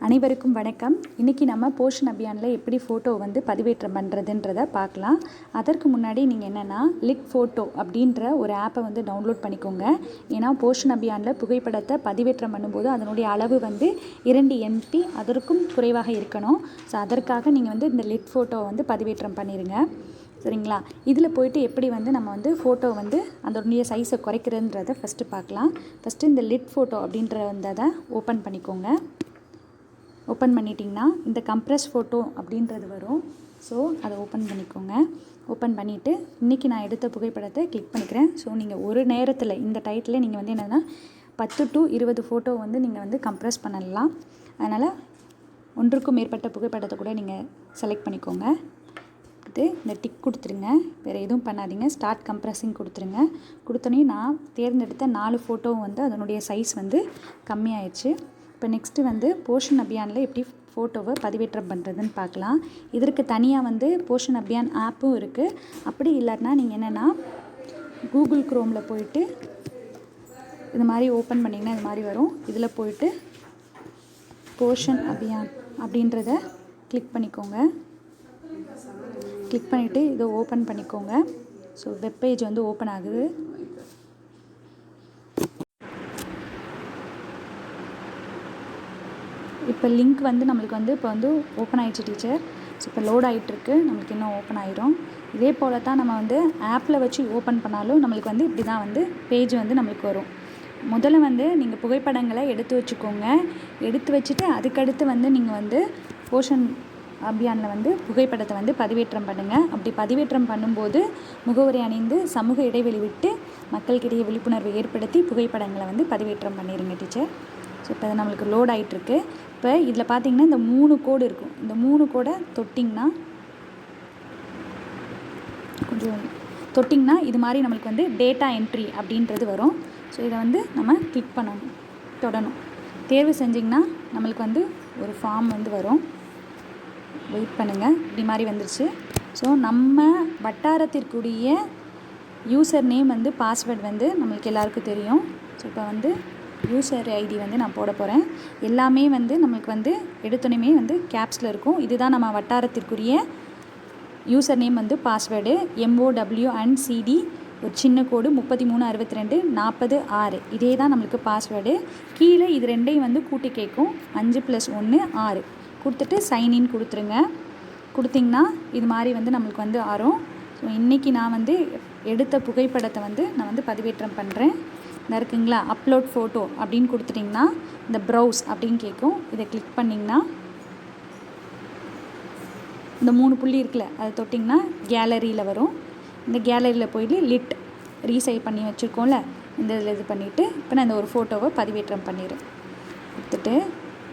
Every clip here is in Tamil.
அனைவருக்கும் வணக்கம். இன்றைக்கி நம்ம போஷன் அபியானில் எப்படி ஃபோட்டோ வந்து பதிவேற்றம் பண்ணுறதுன்றதை பார்க்கலாம். அதற்கு முன்னாடி நீங்கள் என்னென்னா லிட் ஃபோட்டோ அப்படின்ற ஒரு ஆப்பை வந்து டவுன்லோட் பண்ணிக்கோங்க. ஏன்னா போஷன் அபியானில் புகைப்படத்தை பதிவேற்றம் பண்ணும்போது அதனுடைய அளவு வந்து 2 MB அதற்கும் குறைவாக இருக்கணும். ஸோ அதற்காக நீங்கள் வந்து இந்த லிட் ஃபோட்டோவை வந்து பதிவேற்றம் பண்ணிடுங்க. சரிங்களா? இதில் போய்ட்டு எப்படி வந்து நம்ம வந்து ஃபோட்டோ வந்து அதனுடைய சைஸை குறைக்கிறதுன்றதை ஃபஸ்ட்டு பார்க்கலாம். ஃபஸ்ட்டு இந்த லிட் ஃபோட்டோ அப்படின்ற வந்ததை ஓப்பன் பண்ணிக்கோங்க. ஓப்பன் பண்ணிட்டிங்கன்னா இந்த கம்ப்ரஸ் ஃபோட்டோ அப்படின்றது வரும். ஸோ அதை ஓப்பன் பண்ணிக்கோங்க. ஓப்பன் பண்ணிவிட்டு இன்றைக்கி நான் எடுத்த புகைப்படத்தை கிளிக் பண்ணிக்கிறேன். ஸோ நீங்கள் ஒரு நேரத்தில் இந்த டைட்டில் நீங்கள் வந்து என்னென்னா 10 to 20 ஃபோட்டோ வந்து நீங்கள் வந்து கம்ப்ரஸ் பண்ணலாம். அதனால் ஒன்றுக்கும் மேற்பட்ட புகைப்படத்தை கூட நீங்கள் செலக்ட் பண்ணிக்கோங்க. இது இந்த டிக் கொடுத்துருங்க. வேறு எதுவும் பண்ணாதீங்க. ஸ்டார்ட் கம்ப்ரஸிங் கொடுத்துருங்க. கொடுத்தோன்னே நான் தேர்ந்தெடுத்த 4 ஃபோட்டோவும் வந்து அதனுடைய சைஸ் வந்து கம்மியாயிடுச்சு. இப்போ நெக்ஸ்ட்டு வந்து போஷன் அபியானில் எப்படி ஃபோட்டோவை பதிவேற்றம் பண்ணுறதுன்னு பார்க்கலாம். இதற்கு தனியாக வந்து போஷன் அபியான் ஆப்பும் இருக்குது. அப்படி இல்லாட்டினா நீங்கள் என்னென்னா கூகுள் க்ரோமில் போயிட்டு இது மாதிரி ஓப்பன் பண்ணிங்கன்னா இது மாதிரி வரும். இதில் போயிட்டு போஷன் அபியான் அப்படின்றத கிளிக் பண்ணிக்கோங்க. கிளிக் பண்ணிவிட்டு இதை ஓப்பன் பண்ணிக்கோங்க. ஸோ வெப்பேஜ் வந்து ஓப்பன் ஆகுது. இப்போ லிங்க் வந்து நம்மளுக்கு வந்து இப்போ வந்து ஓப்பன் ஆகிடுச்சு டீச்சர். ஸோ இப்போ லோட் ஆகிட்டுருக்கு. நம்மளுக்கு இன்னும் ஓப்பன் ஆயிரும். இதே போல் தான் நம்ம வந்து ஆப்பில் வச்சு ஓப்பன் பண்ணாலும் நம்மளுக்கு வந்து இப்படி தான் வந்து பேஜ் வந்து நம்மளுக்கு வரும். முதல்ல வந்து நீங்கள் புகைப்படங்களை எடுத்து வச்சுக்கோங்க. எடுத்து வச்சுட்டு அதுக்கடுத்து வந்து நீங்கள் வந்து போஷன் அபியானில் வந்து புகைப்படத்தை வந்து பதிவேற்றம் பண்ணுங்கள். அப்படி பதிவேற்றம் பண்ணும்போது முகவரி அணிந்து சமூக இடைவெளி விட்டு மக்களுக்கிடையே விழிப்புணர்வை ஏற்படுத்தி புகைப்படங்களை வந்து பதிவேற்றம் பண்ணிடுங்க டீச்சர். ஸோ இப்போ அது நம்மளுக்கு லோட் ஆகிட்டுருக்கு. இப்போ இதில் பார்த்தீங்கன்னா இந்த 3 கோடு இருக்கும். இந்த 3 கோடை தொட்டிங்கன்னா இது மாதிரி நம்மளுக்கு வந்து டேட்டா என்ட்ரி அப்படின்றது வரும். ஸோ இதை வந்து நம்ம கிளிக் பண்ணணும், தொடணும். தேர்வு செஞ்சிங்கன்னா நம்மளுக்கு வந்து ஒரு ஃபார்ம் வந்து வரும். வெயிட் பண்ணுங்கள். இப்படி மாதிரி வந்துருச்சு. ஸோ நம்ம வட்டாரத்திற்குரிய யூசர் நேம் வந்து பாஸ்வேர்டு வந்து நம்மளுக்கு எல்லாருக்கும் தெரியும். ஸோ இப்போ வந்து யூசர் ஐடி வந்து நான் போட போகிறேன். எல்லாமே வந்து நம்மளுக்கு வந்து எடுத்தோன்னே வந்து கேப்ஸில் இருக்கும். இதுதான் நம்ம வட்டாரத்திற்குரிய யூசர் நேம் வந்து பாஸ்வேர்டு. MOWNCD ஒரு சின்ன கோடு 336240 இதே தான் நம்மளுக்கு பாஸ்வேர்டு. கீழே இது ரெண்டையும் வந்து கூட்டி கேட்கும். 5 + 1 6 கொடுத்துட்டு சைன்இன் கொடுத்துருங்க. கொடுத்திங்கன்னா இது மாதிரி வந்து நம்மளுக்கு வந்து ஆறும். ஸோ இன்றைக்கி நான் வந்து எடுத்த புகைப்படத்தை வந்து நான் வந்து பதிவேற்றம் பண்ணுறேன். இந்த இருக்குங்களா அப்லோட் ஃபோட்டோ அப்படின்னு கொடுத்துட்டிங்கன்னா இந்த ப்ரௌஸ் அப்படின்னு கேட்கும். இதை கிளிக் பண்ணிங்கன்னா இந்த 3 புள்ளி இருக்குல்ல அதை தொட்டிங்கன்னா கேலரியில் வரும். இந்த கேலரியில் போயிட்டு லிட் ரீசைட் பண்ணி வச்சுருக்கோம்ல இந்த இதில் இது பண்ணிவிட்டு இப்போ நான் இந்த ஒரு ஃபோட்டோவை பதிவேற்றம் பண்ணிடுறேன். கொடுத்துட்டு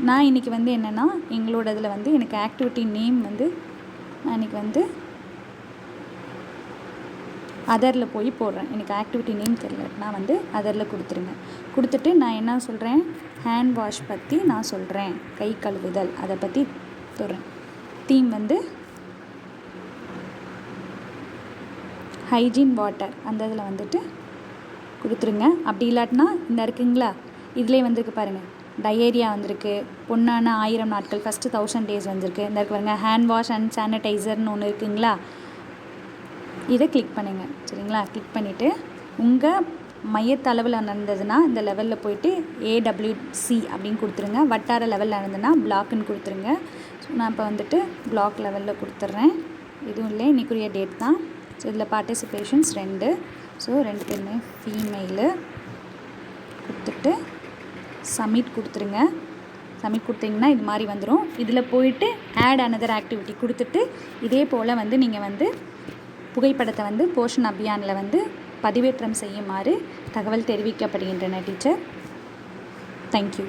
நான் இன்றைக்கி வந்து என்னென்னா எங்களோட இதில் வந்து எனக்கு ஆக்டிவிட்டி நேம் வந்து நான் இன்றைக்கி வந்து அதரில் போய் போடுறேன். எனக்கு ஆக்டிவிட்டி நேம் தெரியல. நான் வந்து அதரில் கொடுத்துருங்க. கொடுத்துட்டு நான் என்ன சொல்கிறேன், ஹேண்ட் வாஷ் பற்றி நான் சொல்கிறேன். கை கழுவுதல் அதை பற்றி சொல்கிறேன். தீம் வந்து ஹைஜீன் வாட்டர் அந்த இதில் வந்துட்டு கொடுத்துருங்க. அப்படி இல்லாட்டினா இந்த இருக்குங்களா இதிலே வந்துருக்கு பாருங்கள், டயேரியா வந்திருக்கு, பொண்ணான 1000 நாட்கள் ஃபஸ்ட்டு 1000 days வந்திருக்கு. இந்த இருக்கு பாருங்கள் ஹேண்ட் வாஷ் அண்ட் சானிடைசர்னு ஒன்று இருக்குங்களா, இதை கிளிக் பண்ணுங்கள். சரிங்களா? கிளிக் பண்ணிவிட்டு உங்கள் மையத்தளவில் நடந்ததுன்னா இந்த லெவலில் போயிட்டு AWC அப்படின்னு கொடுத்துருங்க. வட்டார லெவலில் நடந்ததுன்னா பிளாக்குன்னு கொடுத்துருங்க. ஸோ நான் இப்போ வந்துட்டு பிளாக் லெவலில் கொடுத்துட்றேன். இதுவும் இல்லை, இன்றைக்குரிய டேட் தான். ஸோ இதில் பார்ட்டிசிபேஷன்ஸ் 2. ஸோ 2 பேருமே ஃபீமெயிலு. கொடுத்துட்டு சப்மிட் கொடுத்துருங்க. சப்மிட் கொடுத்தீங்கன்னா இது மாதிரி வந்துடும். இதில் போயிட்டு ஆட் அனதர் ஆக்டிவிட்டி கொடுத்துட்டு இதே போல் வந்து நீங்கள் வந்து புகைப்படத்தை வந்து போஷன் அபியானில் வந்து பதிவேற்றம் செய்யுமாறு தகவல் தெரிவிக்கப்படுகின்றன டீச்சர். தேங்க்யூ.